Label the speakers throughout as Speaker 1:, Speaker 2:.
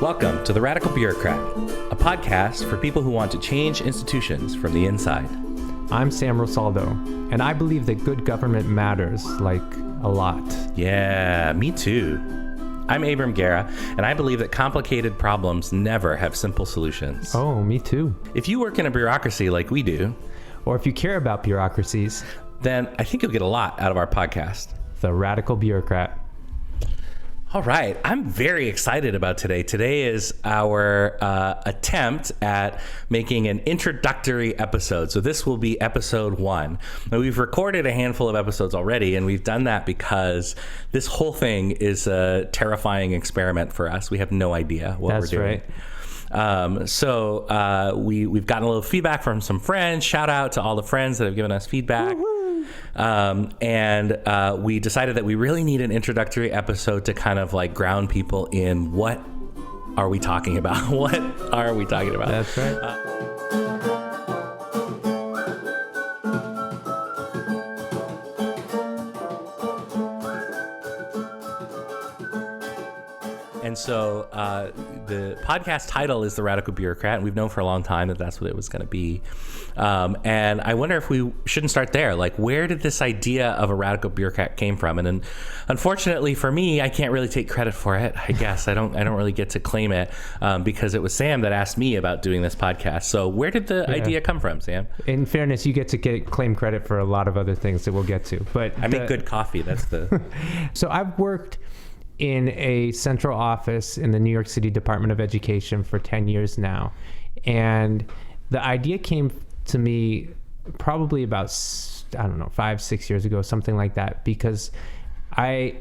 Speaker 1: Welcome to the Radical Bureaucrat, a podcast for people who want to change institutions from the inside.
Speaker 2: I'm Sam Rosaldo, and I believe that good government matters, like, a lot.
Speaker 1: Yeah, me too. I'm Abram, and I believe that complicated problems never have simple solutions.
Speaker 2: Oh, me too.
Speaker 1: If you work in a bureaucracy like we do,
Speaker 2: or if you care about bureaucracies,
Speaker 1: then I think you'll get a lot out of our podcast.
Speaker 2: The Radical Bureaucrat.
Speaker 1: All right, I'm very excited about today. Today is our attempt at making an introductory episode. So this will be episode 1. Now, we've recorded a handful of episodes already, and we've done that because this whole thing is a terrifying experiment for us. We have no idea what we're doing.
Speaker 2: That's
Speaker 1: right. We've gotten a little feedback from some friends. Shout out to all the friends that have given us feedback.
Speaker 2: Woo-hoo.
Speaker 1: We decided that we really need an introductory episode to kind of like ground people in what are we talking about? What are we talking about?
Speaker 2: That's right.
Speaker 1: And so the podcast title is The Radical Bureaucrat, and we've known for a long time that that's what it was going to be. And I wonder if we shouldn't start there. Like, where did this idea of a radical bureaucrat came from? And then, unfortunately for me, I can't really take credit for it. I guess I don't really get to claim it because it was Sam that asked me about doing this podcast. So where did the idea come from, Sam?
Speaker 2: In fairness, you get to claim credit for a lot of other things that we'll get to. But
Speaker 1: I make good coffee. That's the.
Speaker 2: So I've worked in a central office in the New York City Department of Education for 10 years now. And the idea came to me probably about, 5-6 years ago, something like that, because I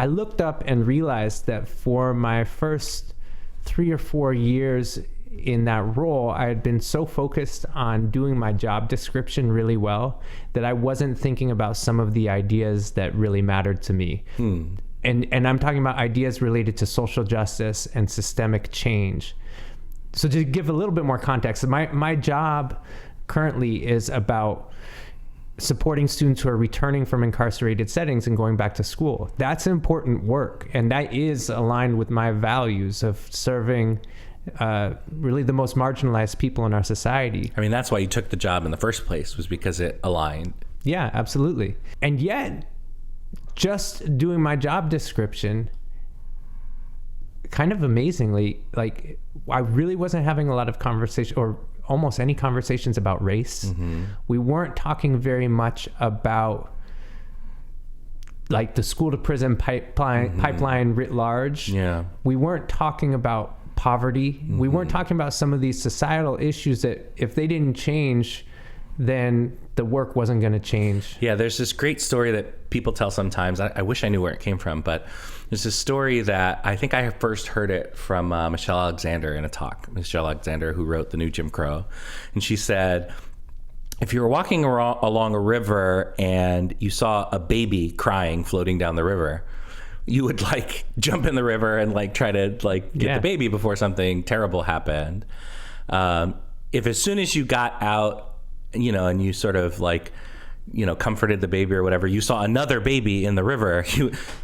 Speaker 2: looked up and realized that for my first 3 or 4 years in that role, I had been so focused on doing my job description really well that I wasn't thinking about some of the ideas that really mattered to me. And I'm talking about ideas related to social justice and systemic change. So to give a little bit more context, my job currently is about supporting students who are returning from incarcerated settings and going back to school. That's important work, and that is aligned with my values of serving really the most marginalized people in our society.
Speaker 1: I mean, that's why you took the job in the first place, was because it aligned.
Speaker 2: Yeah, absolutely. And yet, just doing my job description, kind of amazingly, like, I really wasn't having a lot of conversation or almost any conversations about race. Mm-hmm. We weren't talking very much about like the school to prison pipeline writ large.
Speaker 1: Yeah.
Speaker 2: We weren't talking about poverty. Mm-hmm. We weren't talking about some of these societal issues that if they didn't change, then the work wasn't going to change.
Speaker 1: Yeah, there's this great story that people tell sometimes. I wish I knew where it came from, but there's this story that I think I first heard it from Michelle Alexander in a talk. Michelle Alexander, who wrote The New Jim Crow. And she said, if you were walking along a river and you saw a baby crying floating down the river, you would like jump in the river and like try to like get the baby before something terrible happened. If as soon as you got out, and you sort of like, comforted the baby or whatever, you saw another baby in the river,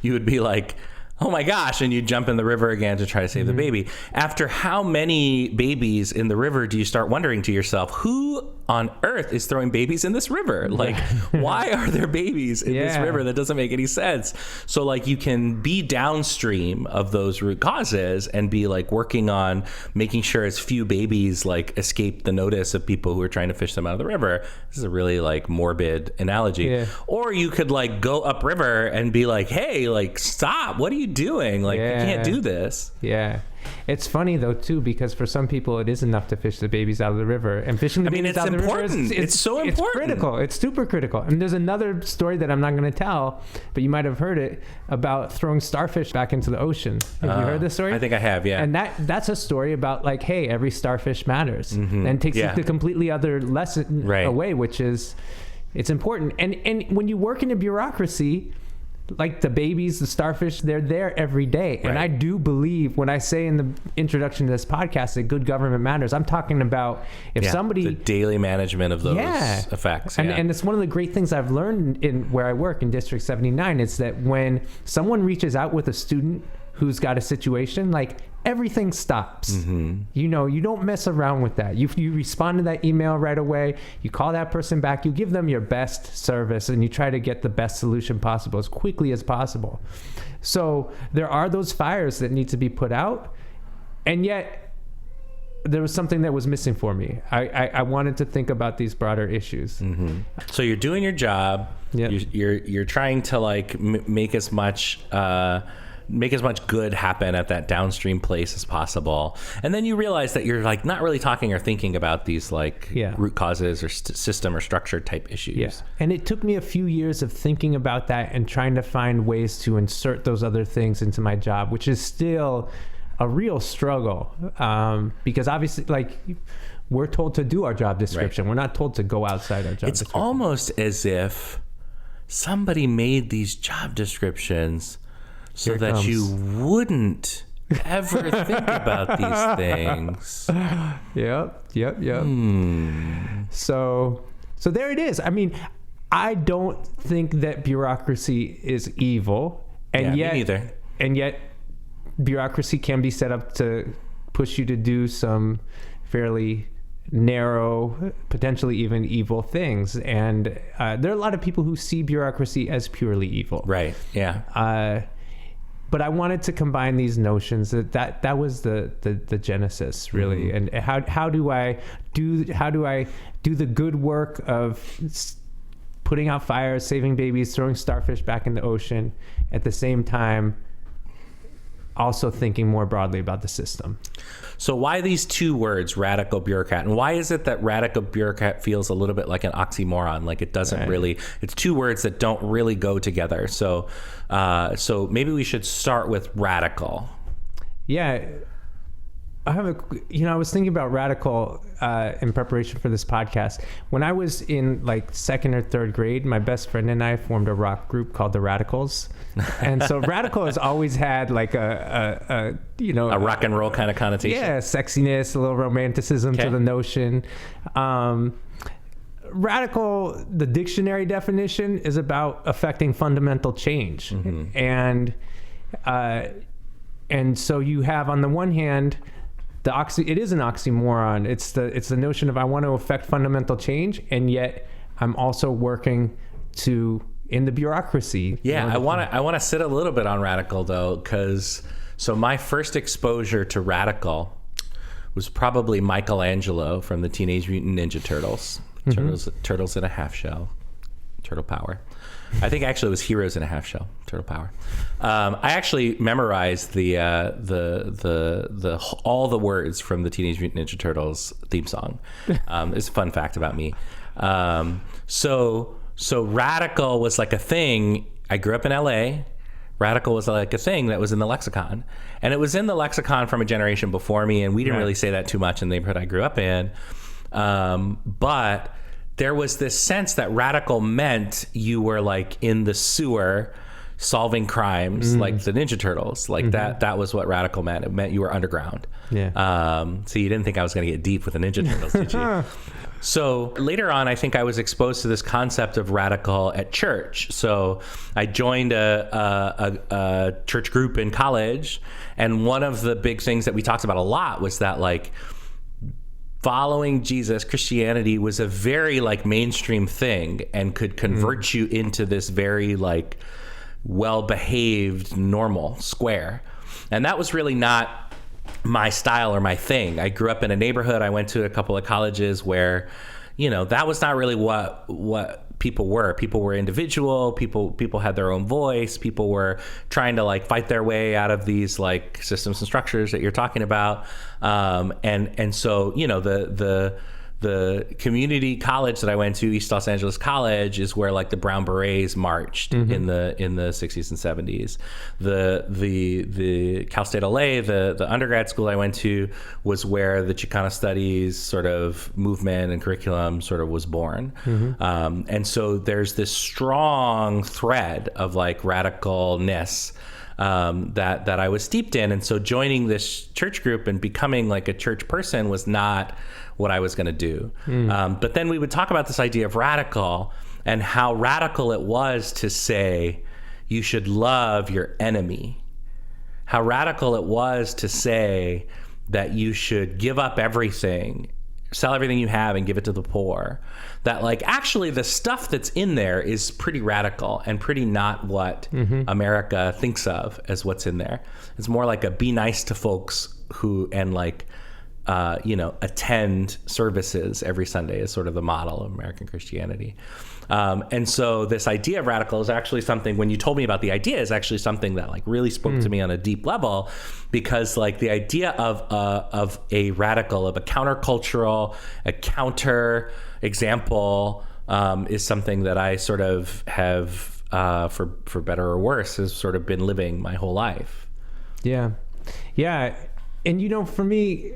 Speaker 1: you would be like, oh my gosh, and you jump in the river again to try to save the baby. After how many babies in the river do you start wondering to yourself, who on earth is throwing babies in this river? Like, why are there babies in this river? That doesn't make any sense. So like, you can be downstream of those root causes and be like working on making sure as few babies like escape the notice of people who are trying to fish them out of the river. This is a really like morbid analogy. Yeah. Or you could like go upriver and be like, hey, like, stop. What are you doing? Like, you can't do this.
Speaker 2: Yeah. It's funny though too, because for some people it is enough to fish the babies out of the river, and fishing the babies out of the river
Speaker 1: it's so important.
Speaker 2: It's critical. It's super critical. And there's another story that I'm not going to tell, but you might have heard it, about throwing starfish back into the ocean. Have you heard this story?
Speaker 1: I think I have. Yeah.
Speaker 2: And that's a story about like, hey, every starfish matters, and takes the completely other lesson away, which is it's important. And when you work in a bureaucracy, like the babies, the starfish, they're there every day. Right. And I do believe when I say in the introduction to this podcast that good government matters, I'm talking about if somebody...
Speaker 1: the daily management of those effects.
Speaker 2: And it's one of the great things I've learned in where I work in District 79 is that when someone reaches out with a student who's got a situation, like everything stops. You know, you don't mess around with that. You respond to that email right away. You call that person back. You give them your best service, and you try to get the best solution possible as quickly as possible. So there are those fires that need to be put out, and yet there was something that was missing for me. I wanted to think about these broader issues.
Speaker 1: So you're doing your job.
Speaker 2: Yep.
Speaker 1: You're trying to like make as much good happen at that downstream place as possible, and then you realize that you're like not really talking or thinking about these like root causes or system or structure type issues.
Speaker 2: Yeah. And it took me a few years of thinking about that and trying to find ways to insert those other things into my job, which is still a real struggle, because obviously, like, we're told to do our job description. We're not told to go outside our job description.
Speaker 1: It's almost as if somebody made these job descriptions so that you wouldn't ever think about these things.
Speaker 2: Yep. So there it is. I mean, I don't think that bureaucracy is evil, and
Speaker 1: me neither.
Speaker 2: And yet, bureaucracy can be set up to push you to do some fairly narrow, potentially even evil things. And there are a lot of people who see bureaucracy as purely evil.
Speaker 1: Right. Yeah.
Speaker 2: But I wanted to combine these notions. That was the genesis, really. And how do I do the good work of putting out fires, saving babies, throwing starfish back in the ocean, at the same time also thinking more broadly about the system.
Speaker 1: So why these two words, radical bureaucrat? And why is it that radical bureaucrat feels a little bit like an oxymoron? Like it doesn't really, it's two words that don't really go together. So maybe we should start with radical.
Speaker 2: Yeah. I was thinking about radical in preparation for this podcast. When I was in like second or third grade, my best friend and I formed a rock group called the Radicals. And so radical has always had like a
Speaker 1: rock and roll kind of connotation.
Speaker 2: Yeah, sexiness, a little romanticism to the notion. Radical, the dictionary definition, is about affecting fundamental change. And so you have, on the one hand, it is an oxymoron. It's the notion of I want to affect fundamental change, and yet I'm also working in the bureaucracy.
Speaker 1: Yeah, I want to sit a little bit on radical though, because my first exposure to radical was probably Michelangelo from the Teenage Mutant Ninja Turtles. Turtles in a Half Shell, Turtle Power. I think actually it was Heroes in a Half Shell, Turtle Power. I actually memorized all the words from the Teenage Mutant Ninja Turtles theme song. It's a fun fact about me. So radical was like a thing. I grew up in LA. Radical was like a thing that was in the lexicon, and it was in the lexicon from a generation before me, and we didn't really say that too much in the neighborhood I grew up in. But there was this sense that radical meant you were like in the sewer solving crimes like the Ninja Turtles. Like that was what radical meant. It meant you were underground. Yeah. So you didn't think I was going to get deep with the Ninja Turtles, did you? So later on, I think I was exposed to this concept of radical at church. So I joined a church group in college, and one of the big things that we talked about a lot was that like following Jesus, Christianity was a very like mainstream thing and could convert you into this very like well-behaved normal square. And that was really not my style or my thing. I grew up in a neighborhood. I went to a couple of colleges where, that was not really what people were. People were individual. People had their own voice. People were trying to like fight their way out of these like systems and structures that you're talking about. And so, the community college that I went to, East Los Angeles College, is where like the Brown Berets marched in the 60s and 70s. The Cal State LA, the undergrad school I went to, was where the Chicano studies sort of movement and curriculum sort of was born. And so there's this strong thread of like radicalness that I was steeped in. And so joining this church group and becoming like a church person was not what I was going to do. But then we would talk about this idea of radical and how radical it was to say you should love your enemy. how radical it was to say that you should give up everything, sell everything you have and give it to the poor. That like actually the stuff that's in there is pretty radical and pretty not what America thinks of as what's in there. It's more like a be nice to folks who and like attend services every Sunday is sort of the model of American Christianity. And so this idea of radical is actually something, when you told me about the idea, is actually something that like really spoke to me on a deep level, because like the idea of a radical, of a countercultural, a counter example is something that I sort of have, for better or worse, has sort of been living my whole life.
Speaker 2: Yeah. Yeah. And, for me,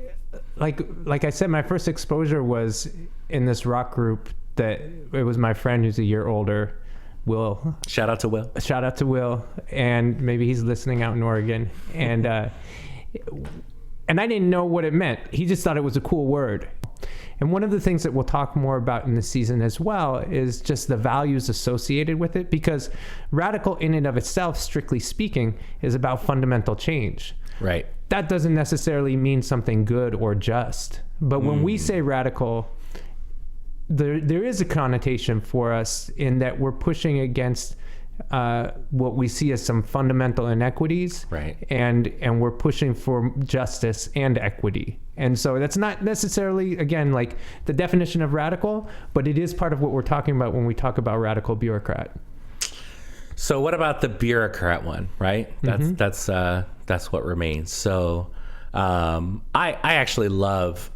Speaker 2: like I said, my first exposure was in this rock group that it was my friend who's a year older, Will.
Speaker 1: Shout out to Will.
Speaker 2: And maybe he's listening out in Oregon. And I didn't know what it meant. He just thought it was a cool word. And one of the things that we'll talk more about in this season as well is just the values associated with it, because radical in and of itself, strictly speaking, is about fundamental change.
Speaker 1: Right.
Speaker 2: That doesn't necessarily mean something good or just. But when we say radical, there is a connotation for us in that we're pushing against what we see as some fundamental inequities,
Speaker 1: right?
Speaker 2: And we're pushing for justice and equity. And so that's not necessarily, again, like the definition of radical, but it is part of what we're talking about when we talk about radical bureaucrat.
Speaker 1: So what about the bureaucrat one, right? That's what remains. So I actually love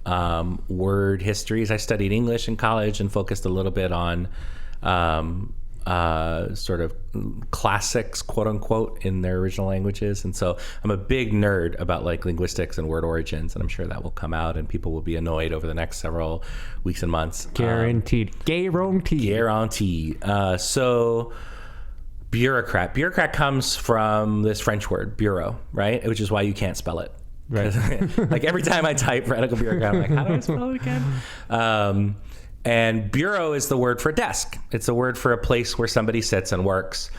Speaker 1: word histories. I studied English in college and focused a little bit on sort of classics, quote unquote, in their original languages. And so I'm a big nerd about like linguistics and word origins, and I'm sure that will come out and people will be annoyed over the next several weeks and months.
Speaker 2: Guaranteed.
Speaker 1: So bureaucrat comes from this French word, bureau, right? Which is why you can't spell it.
Speaker 2: Right.
Speaker 1: Like every time I type radical bureaucrat, I'm like, how do I spell it again? And bureau is the word for desk. It's a word for a place where somebody sits and works.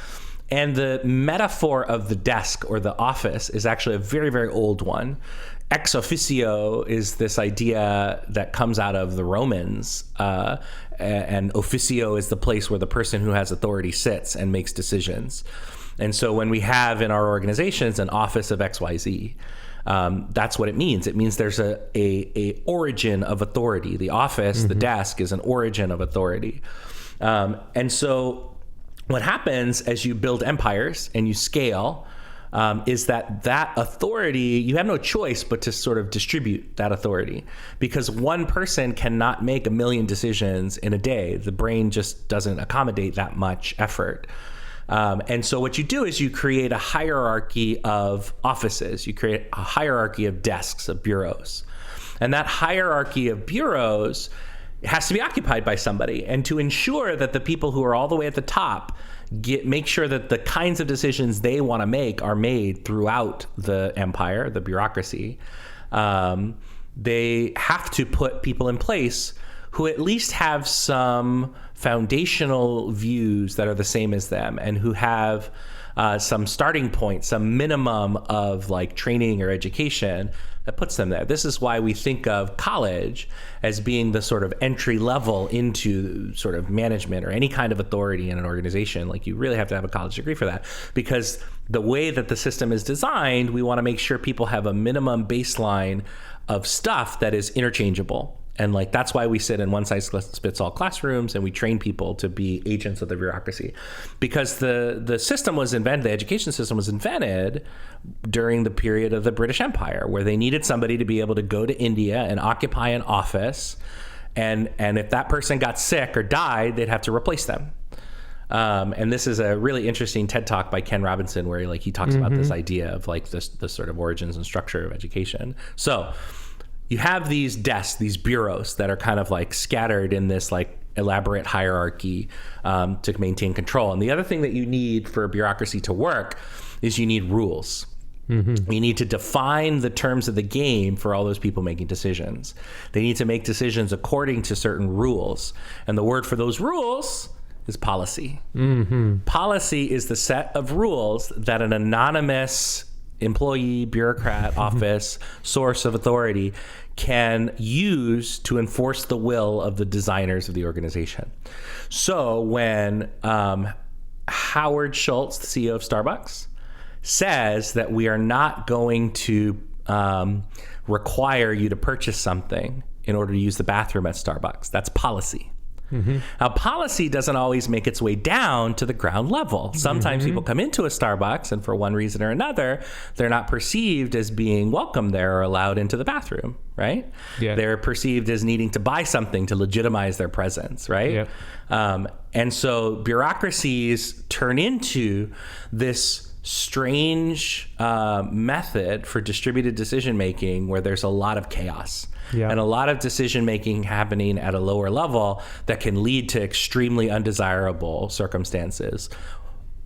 Speaker 1: And the metaphor of the desk or the office is actually a very, very old one. Ex officio is this idea that comes out of the Romans, and officio is the place where the person who has authority sits and makes decisions. And so when we have in our organizations an office of XYZ, that's what it means. It means there's a origin of authority. The office, the desk, is an origin of authority. And so what happens as you build empires and you scale is that authority, you have no choice but to sort of distribute that authority, because one person cannot make a million decisions in a day. The brain just doesn't accommodate that much effort. And so what you do is you create a hierarchy of offices. You create a hierarchy of desks, of bureaus. And that hierarchy of bureaus has to be occupied by somebody. And to ensure that the people who are all the way at the top make sure that the kinds of decisions they want to make are made throughout the empire, the bureaucracy, they have to put people in place who at least have some foundational views that are the same as them, and who have some starting point, some minimum of like training or education that puts them there. This is why we think of college as being the sort of entry level into sort of management or any kind of authority in an organization. Like you really have to have a college degree for that, because the way that the system is designed, we want to make sure people have a minimum baseline of stuff that is interchangeable. And like that's why we sit in one size fits all classrooms and we train people to be agents of the bureaucracy, because the system was invented, the education system was invented during the period of the British Empire, where they needed somebody to be able to go to India and occupy an office, and if that person got sick or died, they'd have to replace them. And this is a really interesting TED Talk by Ken Robinson, where he talks about this idea of like the sort of origins and structure of education. So you have these desks, these bureaus that are kind of like scattered in this like elaborate hierarchy to maintain control. And the other thing that you need for a bureaucracy to work is you need rules. You need to define the terms of the game for all those people making decisions. They need to make decisions according to certain rules. And the word for those rules is policy. Policy is the set of rules that an anonymous employee, bureaucrat, office, source of authority can use to enforce the will of the designers of the organization. So when Howard Schultz, the CEO of Starbucks, says that we are not going to require you to purchase something in order to use the bathroom at Starbucks, that's policy. Mm-hmm. Now, policy doesn't always make its way down to the ground level. Sometimes people come into a Starbucks and for one reason or another, they're not perceived as being welcome there or allowed into the bathroom, right? Yeah. They're perceived as needing to buy something to legitimize their presence, right? Yeah. And so bureaucracies turn into this strange method for distributed decision making where there's a lot of chaos. Yeah. And a lot of decision making happening at a lower level that can lead to extremely undesirable circumstances.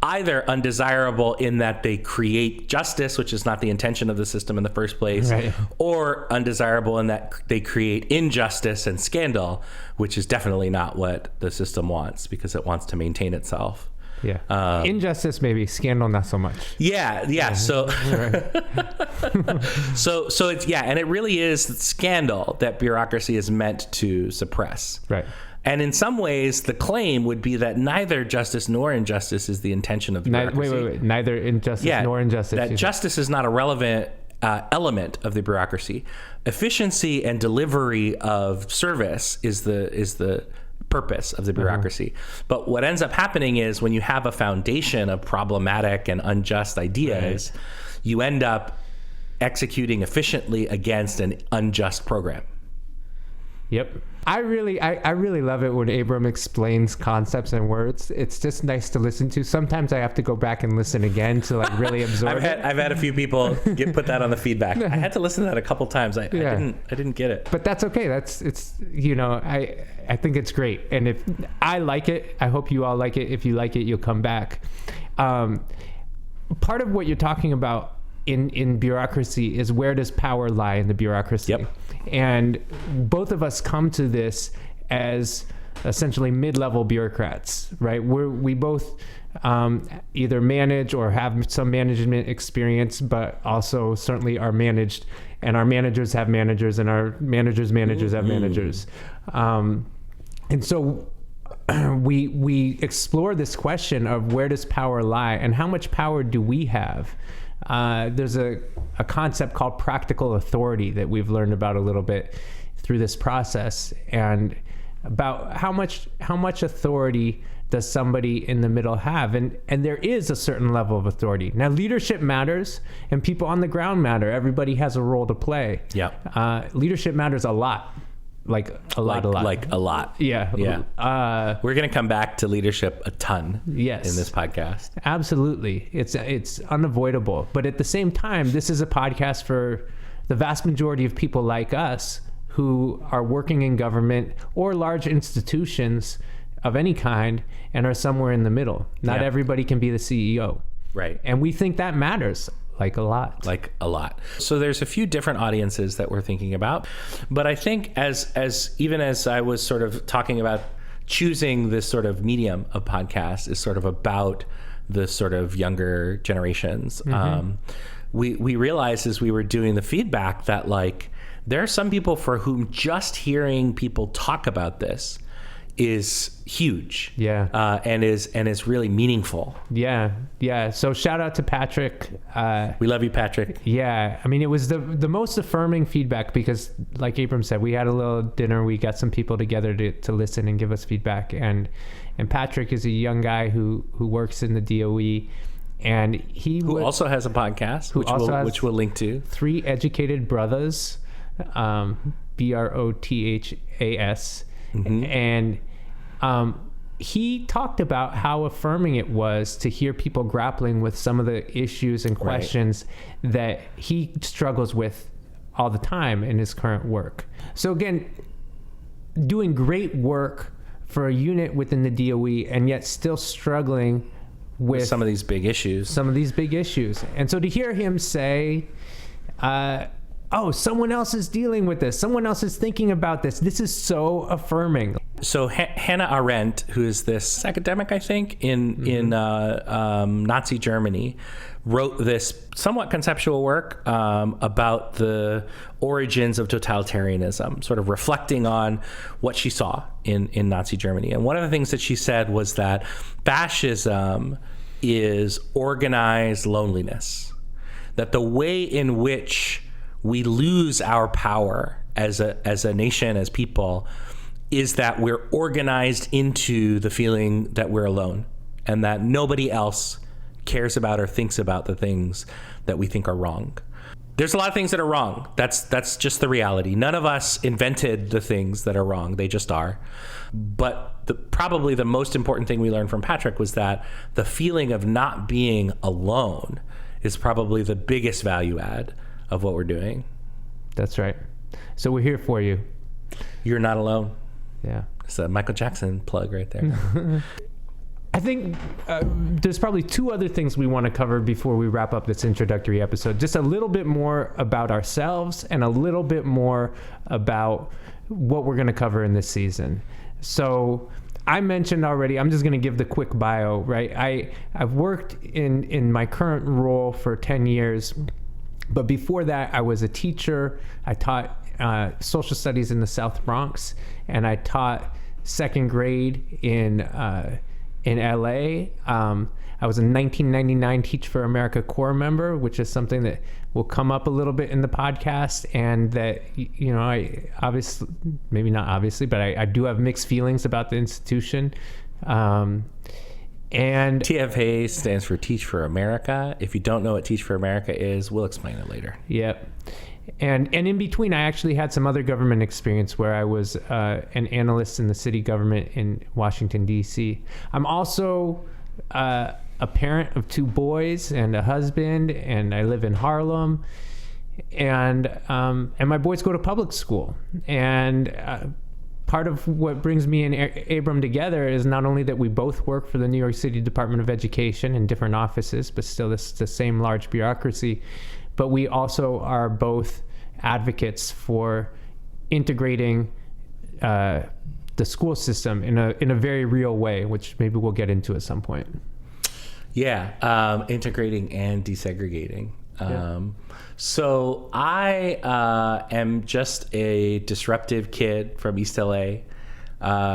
Speaker 1: Either undesirable in that they create justice, which is not the intention of the system in the first place, right, or undesirable in that they create injustice and scandal, which is definitely not what the system wants because it wants to maintain itself.
Speaker 2: Yeah. Injustice, maybe. Scandal, not so much.
Speaker 1: Yeah. So, so it's, and it really is scandal that bureaucracy is meant to suppress.
Speaker 2: Right.
Speaker 1: And in some ways, the claim would be that neither justice nor injustice is the intention of bureaucracy.
Speaker 2: Wait. Neither injustice nor injustice.
Speaker 1: That justice is not a relevant element of the bureaucracy. Efficiency and delivery of service is the purpose of the bureaucracy. But what ends up happening is when you have a foundation of problematic and unjust ideas, you end up executing efficiently against an unjust program.
Speaker 2: Yep. I really love it when Abram explains concepts and words. It's just nice to listen to. Sometimes I have to go back and listen again to like really absorb
Speaker 1: I've had a few people put that on the feedback. I had to listen to that a couple times. I didn't get it.
Speaker 2: But that's okay. I think it's great. And if I like it, I hope you all like it. If you like it, you'll come back. Part of what you're talking about in bureaucracy is where does power lie in the bureaucracy?
Speaker 1: Yep.
Speaker 2: And both of us come to this as essentially mid-level bureaucrats, right? We both either manage or have some management experience, but also certainly are managed, and our managers have managers, and our managers' managers have managers. And so we explore this question of where does power lie and how much power do we have? There's a concept called practical authority that we've learned about a little bit through this process, and about how much authority does somebody in the middle have, and there is a certain level of authority. Now, leadership matters, and people on the ground matter. Everybody has a role to play.
Speaker 1: Yeah.
Speaker 2: Leadership matters a lot. Like a lot.
Speaker 1: Yeah. We're going to come back to leadership a ton in this podcast.
Speaker 2: Absolutely. It's unavoidable. But at the same time, this is a podcast for the vast majority of people like us who are working in government or large institutions of any kind and are somewhere in the middle. Not everybody can be the CEO.
Speaker 1: Right.
Speaker 2: And we think that matters. Like a lot.
Speaker 1: So there's a few different audiences that we're thinking about, but I think as I was sort of talking about choosing this sort of medium of podcast is sort of about the sort of younger generations. Mm-hmm. We realized as we were doing the feedback that like there are some people for whom just hearing people talk about this is huge. And is really meaningful.
Speaker 2: So shout out to Patrick.
Speaker 1: We love you, Patrick.
Speaker 2: I mean, it was the most affirming feedback because like Abram said, we had a little dinner, we got some people together to listen and give us feedback, and Patrick is a young guy who works in the DOE, and he
Speaker 1: also has a podcast which we'll link to.
Speaker 2: 3 Educated Brothers, BROTHAS. Mm-hmm. And he talked about how affirming it was to hear people grappling with some of the issues and questions that he struggles with all the time in his current work. So again, doing great work for a unit within the DOE and yet still struggling with
Speaker 1: some of these big issues.
Speaker 2: And so to hear him say, someone else is dealing with this. Someone else is thinking about this. This is so affirming.
Speaker 1: So Hannah Arendt, who is this academic, I think, in Nazi Germany, wrote this somewhat conceptual work about the origins of totalitarianism, sort of reflecting on what she saw in Nazi Germany. And one of the things that she said was that fascism is organized loneliness, that the way in which we lose our power as a nation, as people, is that we're organized into the feeling that we're alone and that nobody else cares about or thinks about the things that we think are wrong. There's a lot of things that are wrong. That's just the reality. None of us invented the things that are wrong. They just are. But probably the most important thing we learned from Patrick was that the feeling of not being alone is probably the biggest value add of what we're doing.
Speaker 2: That's right. So we're here for you.
Speaker 1: You're not alone.
Speaker 2: Yeah.
Speaker 1: It's a Michael Jackson plug right there.
Speaker 2: I think there's probably two other things we want to cover before we wrap up this introductory episode. Just a little bit more about ourselves and a little bit more about what we're going to cover in this season. So I mentioned already, I'm just going to give the quick bio, right? I've worked in my current role for 10 years, but before that, I was a teacher. I taught social studies in the South Bronx, and I taught second grade in LA. I was a 1999 Teach for America Corps member, which is something that will come up a little bit in the podcast, and that, you know, I obviously, maybe not obviously, but I do have mixed feelings about the institution. And
Speaker 1: TFA stands for Teach for America. If you don't know what Teach for America is, we'll explain it later.
Speaker 2: Yep. And in between, I actually had some other government experience where I was an analyst in the city government in Washington, D.C. I'm also a parent of 2 boys and a husband, and I live in Harlem. And my boys go to public school. And part of what brings me and Abram together is not only that we both work for the New York City Department of Education in different offices, but still the same large bureaucracy, but we also are both advocates for integrating the school system in a very real way, which maybe we'll get into at some point.
Speaker 1: Yeah, integrating and desegregating.
Speaker 2: Yeah.
Speaker 1: So I am just a disruptive kid from East LA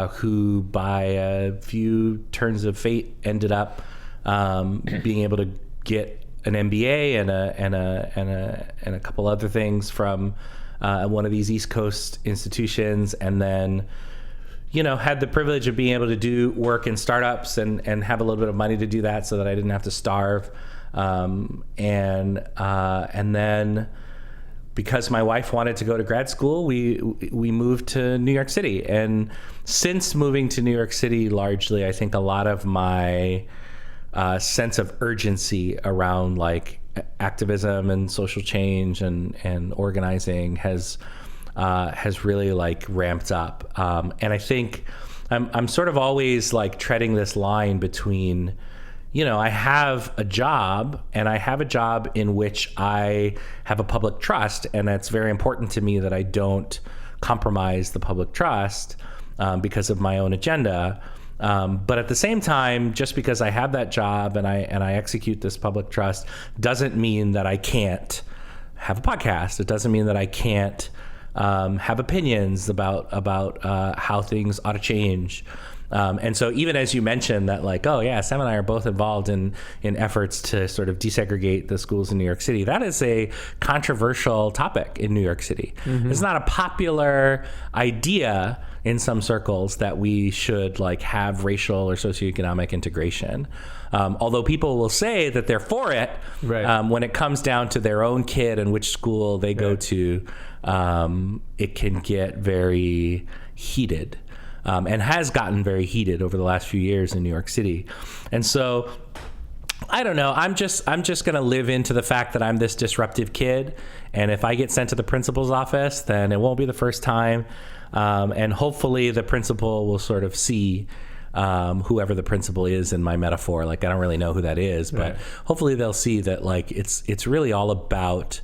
Speaker 1: who, by a few turns of fate, ended up being able to get an MBA and a couple other things from one of these East Coast institutions, and then, you know, had the privilege of being able to do work in startups and have a little bit of money to do that so that I didn't have to starve. And then, because my wife wanted to go to grad school, we moved to New York City. And since moving to New York City, largely, I think a lot of my sense of urgency around like activism and social change and organizing has really like ramped up. And I think I'm sort of always like treading this line between, you know, I have a job, and I have a job in which I have a public trust, and it's very important to me that I don't compromise the public trust because of my own agenda. But at the same time, just because I have that job and I execute this public trust doesn't mean that I can't have a podcast. It doesn't mean that I can't have opinions about how things ought to change. And so even as you mentioned that, like, oh yeah, Sam and I are both involved in efforts to sort of desegregate the schools in New York City, that is a controversial topic in New York City. Mm-hmm. It's not a popular idea in some circles that we should like have racial or socioeconomic integration. Although people will say that they're for it, right. When it comes down to their own kid and which school they go to, it can get very heated. And has gotten very heated over the last few years in New York City. And so, I don't know, I'm just going to live into the fact that I'm this disruptive kid. And if I get sent to the principal's office, then it won't be the first time. And hopefully the principal will sort of see whoever the principal is in my metaphor. Like, I don't really know who that is, but hopefully they'll see that, like, it's really all about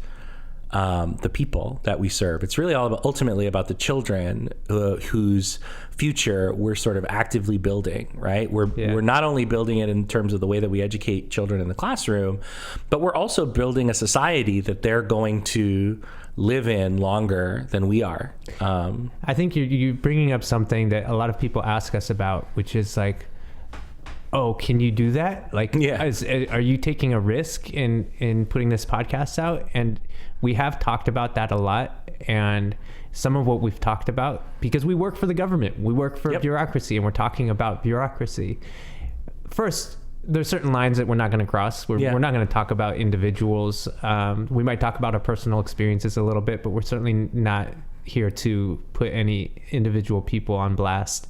Speaker 1: the people that we serve. It's really all about, ultimately about the children whose future we're sort of actively building, right? We're not only building it in terms of the way that we educate children in the classroom, but we're also building a society that they're going to live in longer than we are.
Speaker 2: I think you're bringing up something that a lot of people ask us about, which is like, oh, can you do that? Like, are you taking a risk in putting this podcast out? And we have talked about that a lot. And some of what we've talked about, because we work for the government, we work for bureaucracy, and we're talking about bureaucracy. First, there's certain lines that we're not going to cross. We're not going to talk about individuals. We might talk about our personal experiences a little bit, but we're certainly not here to put any individual people on blast.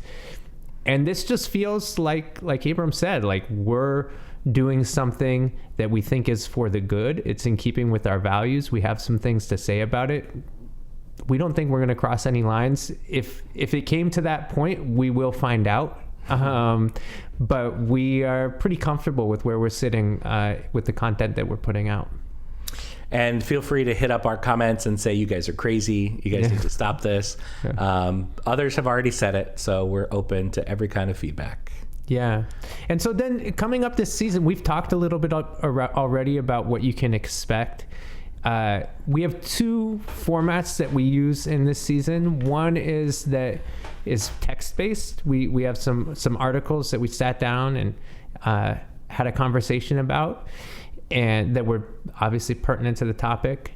Speaker 2: And this just feels like Abram said, like we're doing something that we think is for the good. It's in keeping with our values. We have some things to say about it. We don't think we're going to cross any lines. If it came to that point, we will find out. But we are pretty comfortable with where we're sitting with the content that we're putting out.
Speaker 1: And feel free to hit up our comments and say, you guys are crazy. You guys need to stop this. Others have already said it, so we're open to every kind of feedback.
Speaker 2: Yeah. And so then coming up this season, we've talked a little bit already about what you can expect. We have two formats that we use in this season. One is text-based. We have some articles that we sat down and had a conversation about, and that were obviously pertinent to the topic.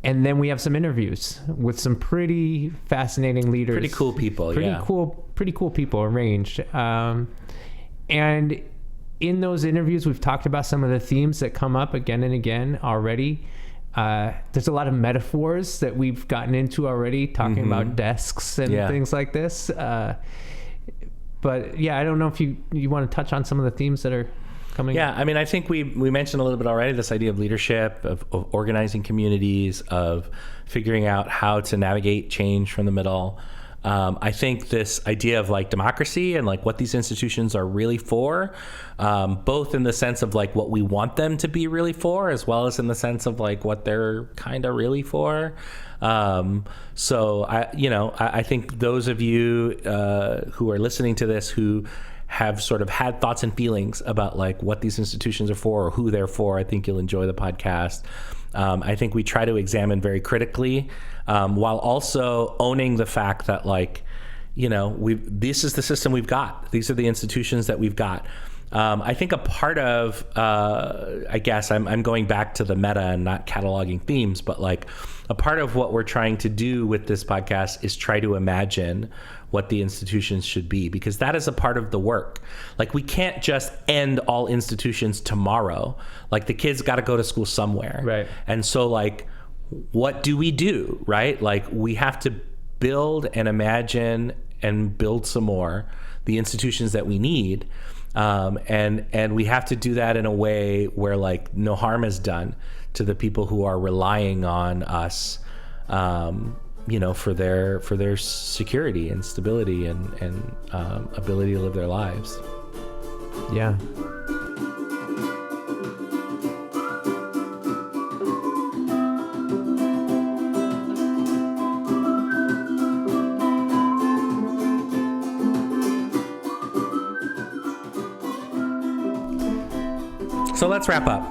Speaker 2: And then we have some interviews with some pretty fascinating leaders.
Speaker 1: Pretty cool people,
Speaker 2: Pretty cool people arranged. And in those interviews, we've talked about some of the themes that come up again and again already. There's a lot of metaphors that we've gotten into already, talking about desks and things like this. But yeah, I don't know if you want to touch on some of the themes that are coming up.
Speaker 1: I mean, I think we mentioned a little bit already, this idea of leadership, of organizing communities, of figuring out how to navigate change from the middle. I think this idea of like democracy and like what these institutions are really for, both in the sense of like what we want them to be really for, as well as in the sense of like what they're kind of really for. So I think those of you who are listening to this who have sort of had thoughts and feelings about like what these institutions are for or who they're for, I think you'll enjoy the podcast. I think we try to examine very critically, while also owning the fact that like, this is the system we've got. These are the institutions that we've got. I think a part of, I guess I'm going back to the meta and not cataloging themes, but like a part of what we're trying to do with this podcast is try to imagine what the institutions should be, because that is a part of the work. Like we can't just end all institutions tomorrow. Like the kids got to go to school somewhere.
Speaker 2: Right.
Speaker 1: And so like, what do we do? Right. Like we have to build and imagine and build some more the institutions that we need. And we have to do that in a way where like no harm is done to the people who are relying on us, for their security and stability and ability to live their lives.
Speaker 2: Yeah.
Speaker 1: So let's wrap up.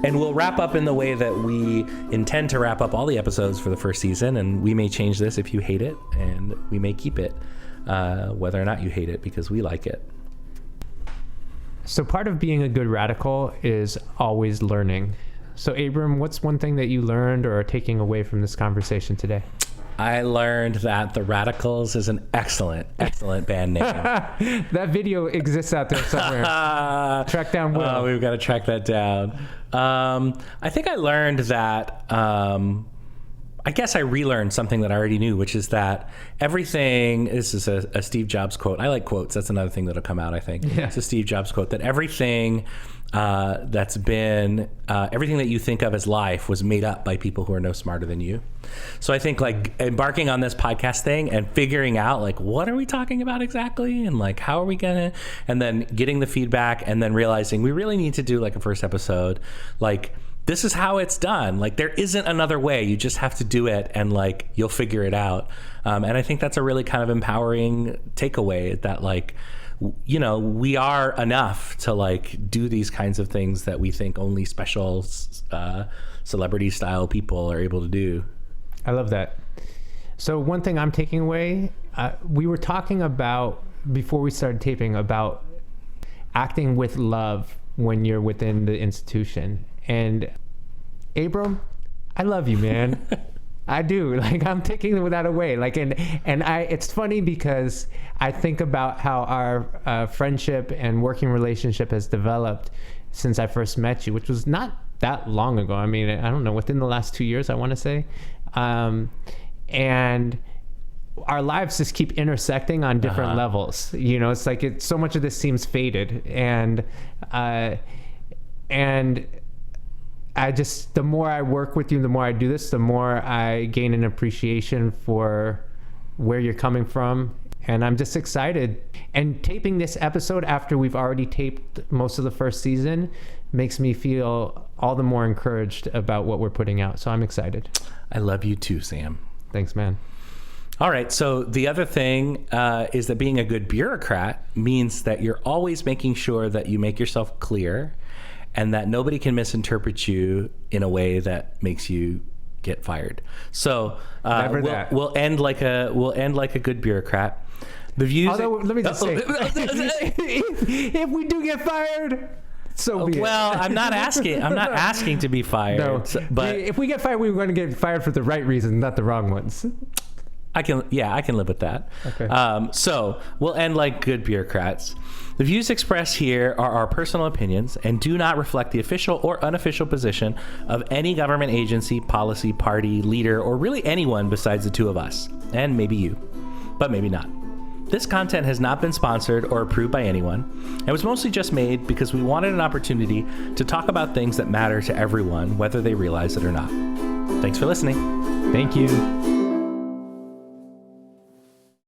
Speaker 1: And we'll wrap up in the way that we intend to wrap up all the episodes for the first season. And we may change this if you hate it, and we may keep it, whether or not you hate it, because we like it.
Speaker 2: So part of being a good radical is always learning. So Abram, what's one thing that you learned or are taking away from this conversation today?
Speaker 1: I learned that The Radicals is an excellent band name.
Speaker 2: That video exists out there somewhere. Track down Will.
Speaker 1: Oh, we've got to track that down. I think I learned that, I guess I relearned something that I already knew, which is that everything, this is a Steve Jobs quote. I like quotes. That's another thing that'll come out, I think.
Speaker 2: Yeah.
Speaker 1: It's a Steve Jobs quote, that everything that's been, everything that you think of as life was made up by people who are no smarter than you. So I think like embarking on this podcast thing and figuring out like, what are we talking about exactly? And like, how are we gonna, and then getting the feedback and then realizing we really need to do like a first episode, like this is how it's done. Like, there isn't another way. You just have to do it, and like, you'll figure it out. And I think that's a really kind of empowering takeaway, that like, you know, we are enough to like do these kinds of things that we think only special celebrity style people are able to do.
Speaker 2: I love that. So one thing I'm taking away, we were talking about, before we started taping, about acting with love when you're within the institution. And Abram, I love you, man. I do. Like, I'm taking that away. Like, and it's funny because I think about how our friendship and working relationship has developed since I first met you, which was not that long ago. I mean, I don't know, within the last 2 years, I want to say. And our lives just keep intersecting on different levels. You know, it's like so much of this seems fated. And I just, the more I work with you, the more I do this, the more I gain an appreciation for where you're coming from. And I'm just excited. And taping this episode after we've already taped most of the first season makes me feel all the more encouraged about what we're putting out. So I'm excited.
Speaker 1: I love you too, Sam.
Speaker 2: Thanks, man.
Speaker 1: All right. So the other thing is that being a good bureaucrat means that you're always making sure that you make yourself clear, and that nobody can misinterpret you in a way that makes you get fired. So we'll end like a good bureaucrat. The views.
Speaker 2: Although, let me just say, if we do get fired, so be it.
Speaker 1: Well, I'm not asking to be fired.
Speaker 2: No,
Speaker 1: but
Speaker 2: if we get fired, we're going to get fired for the right reason, not the wrong ones.
Speaker 1: I can live with that.
Speaker 2: Okay.
Speaker 1: So we'll end like good bureaucrats. The views expressed here are our personal opinions and do not reflect the official or unofficial position of any government agency, policy, party, leader, or really anyone besides the two of us, and maybe you, but maybe not. This content has not been sponsored or approved by anyone. It was mostly just made because we wanted an opportunity to talk about things that matter to everyone, whether they realize it or not. Thanks for listening.
Speaker 2: Thank you.